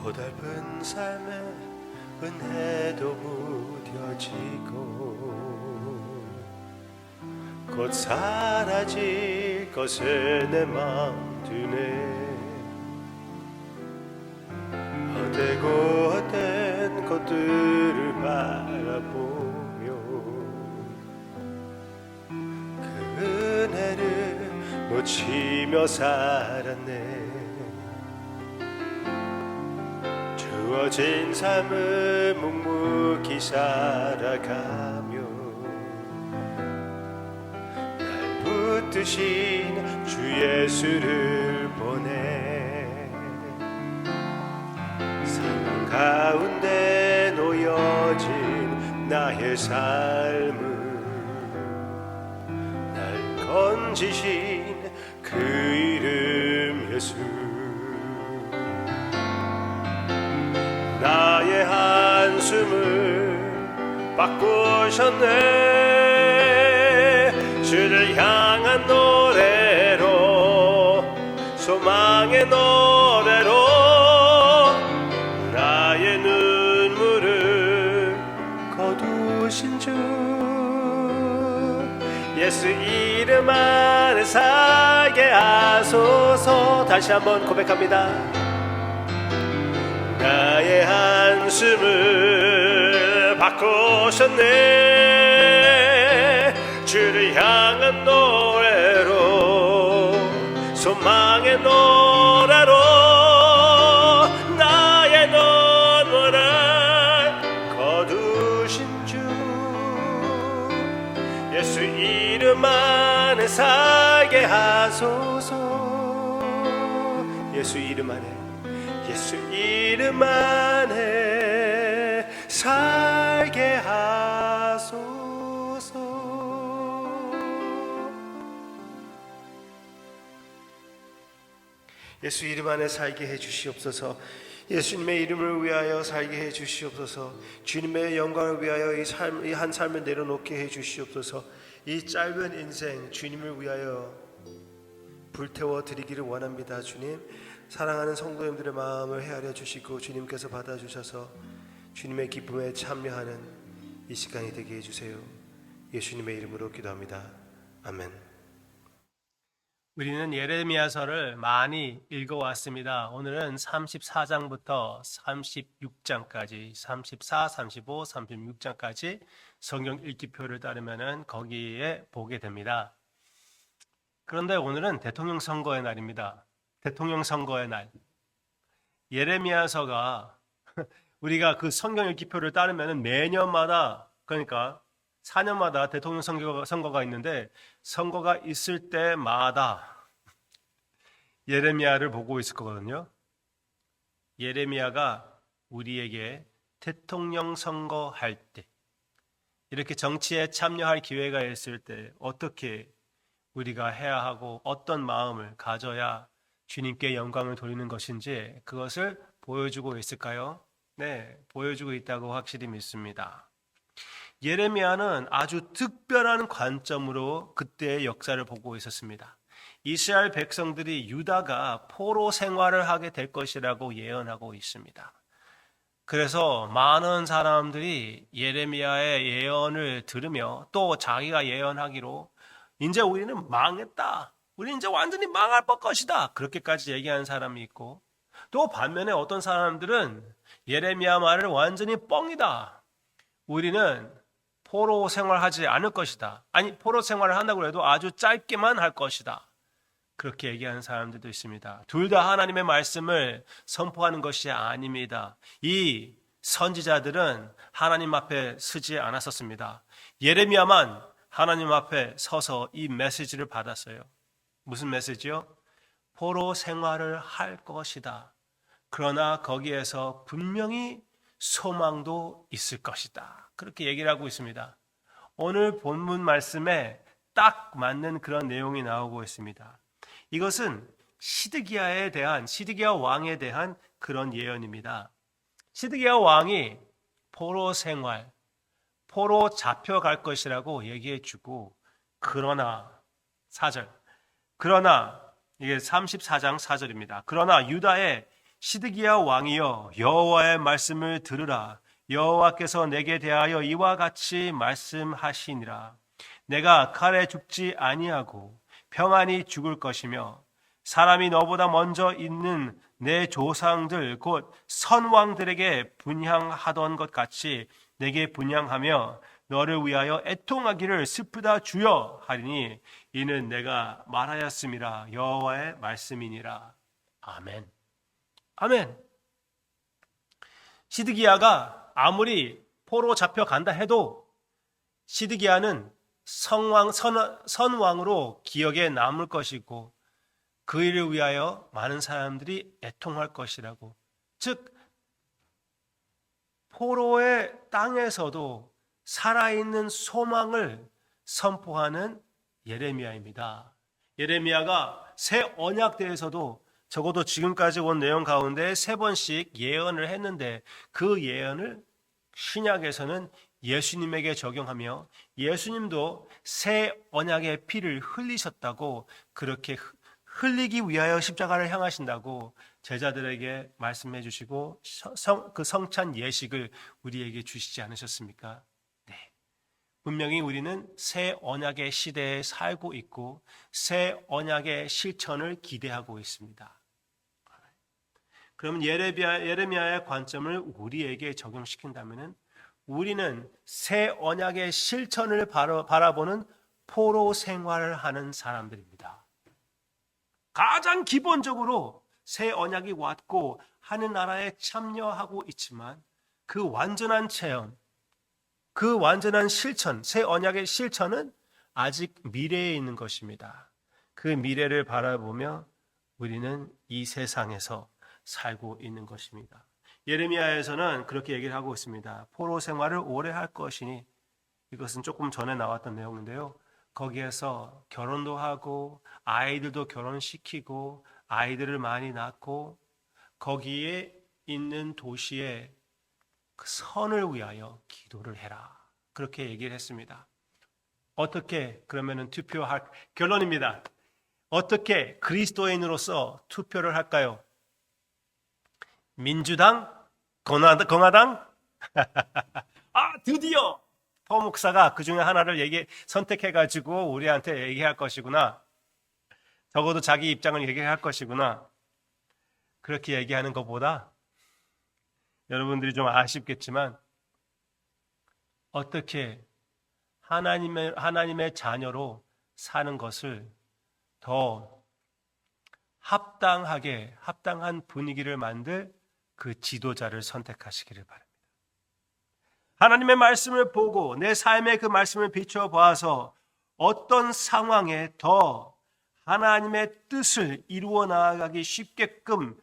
고달픈 삶에 은혜도 무뎌지고 곧 사라질 것을 내 맘 드네. 헛되고 헛된 것들을 바라보며 그 은혜를 놓치며 살았네. 주어진 삶을 묵묵히 살아가며 날 붙드신 주 예수를 보내. 상황 가운데 놓여진 나의 삶을 날 건지신 그 이름 예수. 나의 한숨을 바꾸셨네. 주를 향한 노래로, 소망의 노래로 나의 눈물을 거두신 주 예수 이름 안에 살게 하소서. 다시 한번 고백합니다. 나의 한숨을 바꾸셨네. 주를 향한 노래로, 소망의 노래로 나의 눈물을 거두신 주 예수 이름 안에 살게 하소서. 예수 이름 안에, 예수 이름 안에 살게 하소서. 예수 이름 안에 살게 해 주시옵소서. 예수님의 이름을 위하여 살게 해 주시옵소서. 주님의 영광을 위하여 이 한 삶을 내려놓게 해 주시옵소서. 이 짧은 인생 주님을 위하여 불태워 드리기를 원합니다. 주님, 사랑하는 성도님들의 마음을 헤아려 주시고 주님께서 받아주셔서 주님의 기쁨에 참여하는 이 시간이 되게 해주세요. 예수님의 이름으로 기도합니다. 아멘. 우리는 예레미야서를 많이 읽어왔습니다. 오늘은 34장부터 36장까지 34, 35, 36장까지 성경 읽기표를 따르면 거기에 보게 됩니다. 그런데 오늘은 대통령 선거의 날입니다. 대통령 선거의 날. 예레미야서가 우리가 그 성경 읽기표를 따르면 매년마다, 그러니까 4년마다 대통령 선거가 있는데 선거가 있을 때마다 예레미야를 보고 있을 거거든요. 예레미야가 우리에게 대통령 선거할 때, 이렇게 정치에 참여할 기회가 있을 때 어떻게 우리가 해야 하고 어떤 마음을 가져야 주님께 영광을 돌리는 것인지 그것을 보여주고 있을까요? 네, 보여주고 있다고 확실히 믿습니다. 예레미야는 아주 특별한 관점으로 그때의 역사를 보고 있었습니다. 이스라엘 백성들이 유다가 포로 생활을 하게 될 것이라고 예언하고 있습니다. 그래서 많은 사람들이 예레미야의 예언을 들으며 또 자기가 예언하기로 이제 우리는 망했다, 우리 이제 완전히 망할 것이다, 그렇게까지 얘기하는 사람이 있고, 또 반면에 어떤 사람들은 예레미야 말을 완전히 뻥이다, 우리는 포로 생활하지 않을 것이다, 아니 포로 생활을 한다고 해도 아주 짧게만 할 것이다, 그렇게 얘기하는 사람들도 있습니다. 둘 다 하나님의 말씀을 선포하는 것이 아닙니다. 이 선지자들은 하나님 앞에 서지 않았었습니다. 예레미야만 하나님 앞에 서서 이 메시지를 받았어요. 무슨 메시지요? 포로 생활을 할 것이다. 그러나 거기에서 분명히 소망도 있을 것이다. 그렇게 얘기를 하고 있습니다. 오늘 본문 말씀에 딱 맞는 그런 내용이 나오고 있습니다. 이것은 시드기야 왕에 대한 그런 예언입니다. 시드기야 왕이 포로 생활, 포로 잡혀갈 것이라고 얘기해 주고, 그러나 4절, 그러나 이게 34장 4절입니다. 그러나 유다의 시드기야 왕이여 여호와의 말씀을 들으라. 여호와께서 내게 대하여 이와 같이 말씀하시니라. 내가 칼에 죽지 아니하고 평안히 죽을 것이며 사람이 너보다 먼저 있는 내 조상들 곧 선왕들에게 분향하던 것 같이 내게 분향하며 너를 위하여 애통하기를 슬프다 주여 하리니 이는 내가 말하였음이라. 여호와의 말씀이니라. 아멘. 아멘. 시드기야가 아무리 포로 잡혀간다 해도 시드기야는 선왕으로 기억에 남을 것이고 그 일을 위하여 많은 사람들이 애통할 것이라고. 즉 포로의 땅에서도 살아있는 소망을 선포하는 예레미야입니다. 예레미야가 새 언약대에서도 적어도 지금까지 온 내용 가운데 3번씩 예언을 했는데 그 예언을 신약에서는 예수님에게 적용하며 예수님도 새 언약의 피를 흘리셨다고, 그렇게 흘리기 위하여 십자가를 향하신다고 제자들에게 말씀해 주시고 그 성찬 예식을 우리에게 주시지 않으셨습니까? 네. 분명히 우리는 새 언약의 시대에 살고 있고 새 언약의 실천을 기대하고 있습니다. 그러면 예레미야의 관점을 우리에게 적용시킨다면 우리는 새 언약의 실천을 바라보는 포로 생활을 하는 사람들입니다. 가장 기본적으로 새 언약이 왔고 하늘나라에 참여하고 있지만 그 완전한 체험, 그 완전한 실천, 새 언약의 실천은 아직 미래에 있는 것입니다. 그 미래를 바라보며 우리는 이 세상에서 살고 있는 것입니다. 예레미야에서는 그렇게 얘기를 하고 있습니다. 포로 생활을 오래 할 것이니, 이것은 조금 전에 나왔던 내용인데요. 거기에서 결혼도 하고 아이들도 결혼시키고 아이들을 많이 낳고 거기에 있는 도시의 그 선을 위하여 기도를 해라. 그렇게 얘기를 했습니다. 어떻게 그러면은 투표할 결론입니다. 어떻게 그리스도인으로서 투표를 할까요? 민주당? 공화당? 드디어 포 목사가 그 중에 하나를 선택해가지고 우리한테 얘기할 것이구나. 적어도 자기 입장을 얘기할 것이구나. 그렇게 얘기하는 것보다 여러분들이 좀 아쉽겠지만 어떻게 하나님의 자녀로 사는 것을 더 합당한 분위기를 만들 그 지도자를 선택하시기를 바랍니다. 하나님의 말씀을 보고 내 삶의 그 말씀을 비춰 보아서 어떤 상황에 더 하나님의 뜻을 이루어 나아가기 쉽게끔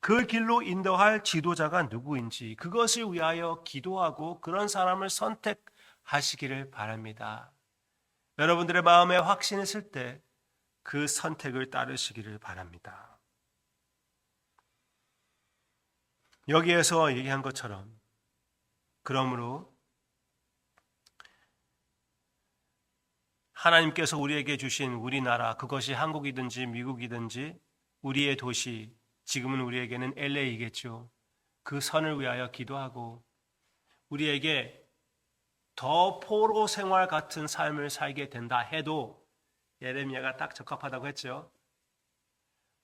그 길로 인도할 지도자가 누구인지 그것을 위하여 기도하고 그런 사람을 선택하시기를 바랍니다. 여러분들의 마음에 확신이 있을 때 그 선택을 따르시기를 바랍니다. 여기에서 얘기한 것처럼 그러므로 하나님께서 우리에게 주신 우리나라, 그것이 한국이든지 미국이든지 우리의 도시, 지금은 우리에게는 LA이겠죠. 그 선을 위하여 기도하고 우리에게 더 포로 생활 같은 삶을 살게 된다 해도 예레미야가 딱 적합하다고 했죠.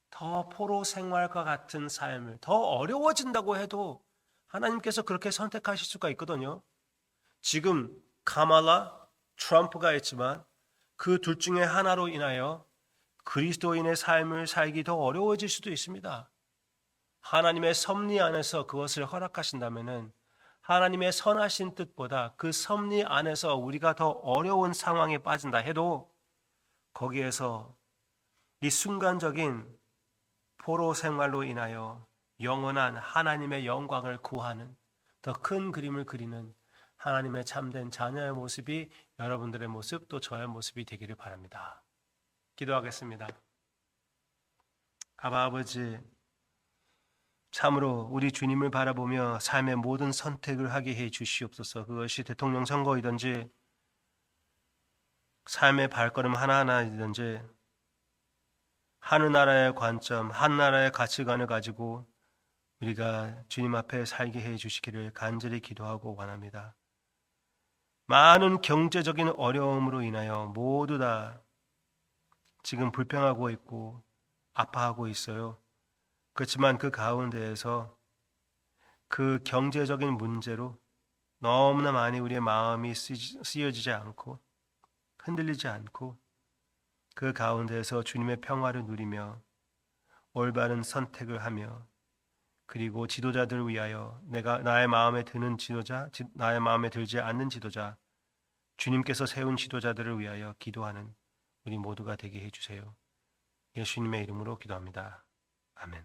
더 포로 생활과 같은 삶을 더 어려워진다고 해도 하나님께서 그렇게 선택하실 수가 있거든요. 지금 카말라, 트럼프가 있지만 그 둘 중에 하나로 인하여 그리스도인의 삶을 살기 더 어려워질 수도 있습니다. 하나님의 섭리 안에서 그것을 허락하신다면은 하나님의 선하신 뜻보다 그 섭리 안에서 우리가 더 어려운 상황에 빠진다 해도 거기에서 이 순간적인 포로 생활로 인하여 영원한 하나님의 영광을 구하는 더 큰 그림을 그리는 하나님의 참된 자녀의 모습이 여러분들의 모습 또 저의 모습이 되기를 바랍니다. 기도하겠습니다. 아버지, 참으로 우리 주님을 바라보며 삶의 모든 선택을 하게 해 주시옵소서. 그것이 대통령 선거이든지 삶의 발걸음 하나하나이든지 하늘나라의 관점, 하늘나라의 가치관을 가지고 우리가 주님 앞에 살게 해 주시기를 간절히 기도하고 원합니다. 많은 경제적인 어려움으로 인하여 모두 다 지금 불평하고 있고 아파하고 있어요. 그렇지만 그 가운데에서 그 경제적인 문제로 너무나 많이 우리의 마음이 쓰여지지 않고 흔들리지 않고 그 가운데에서 주님의 평화를 누리며 올바른 선택을 하며 그리고 지도자들을 위하여 나의 마음에 드는 지도자, 나의 마음에 들지 않는 지도자, 주님께서 세운 지도자들을 위하여 기도하는 우리 모두가 되게 해주세요. 예수님의 이름으로 기도합니다. 아멘.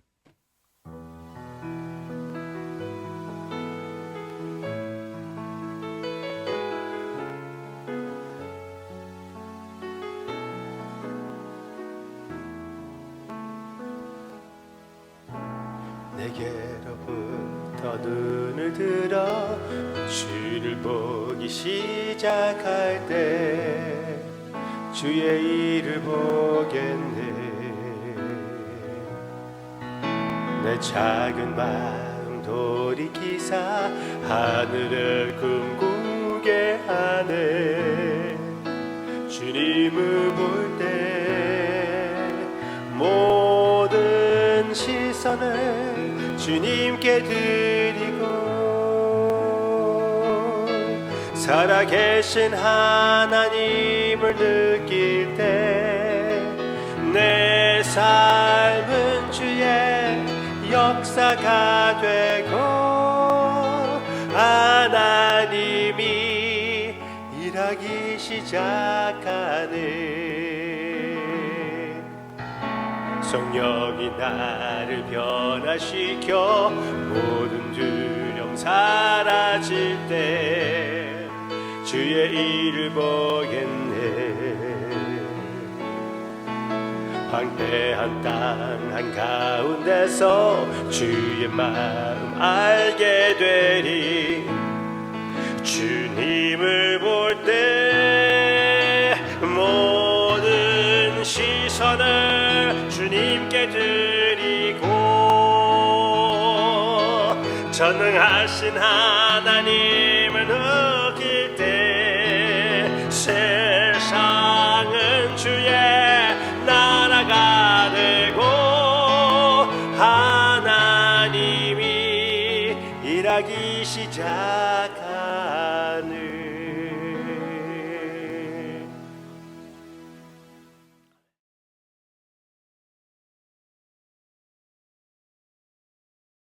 내게로부터 눈을 들어 주를 보기 시작할 때 주의 일을 보겠네. 내 작은 마음 돌이키사 하늘을 꿈꾸게 하네. 주님을 볼 때 모든 시선을 주님께 드리고 살아계신 하나님을 느낄 때 내 삶은 주의 역사가 되고 하나님이 일하기 시작하네. 성령이 나를 변화시켜 모든 두려움 사라질 때 주의 일을 보겠네. 황폐한 땅 한가운데서 주의 마음 알게 되리. 주님을 볼 때 모든 시선을 주님께 드리고 전능하신 하나님을 느낄 때 세상은 주의 나라가 되고 하나님이 일하기 시작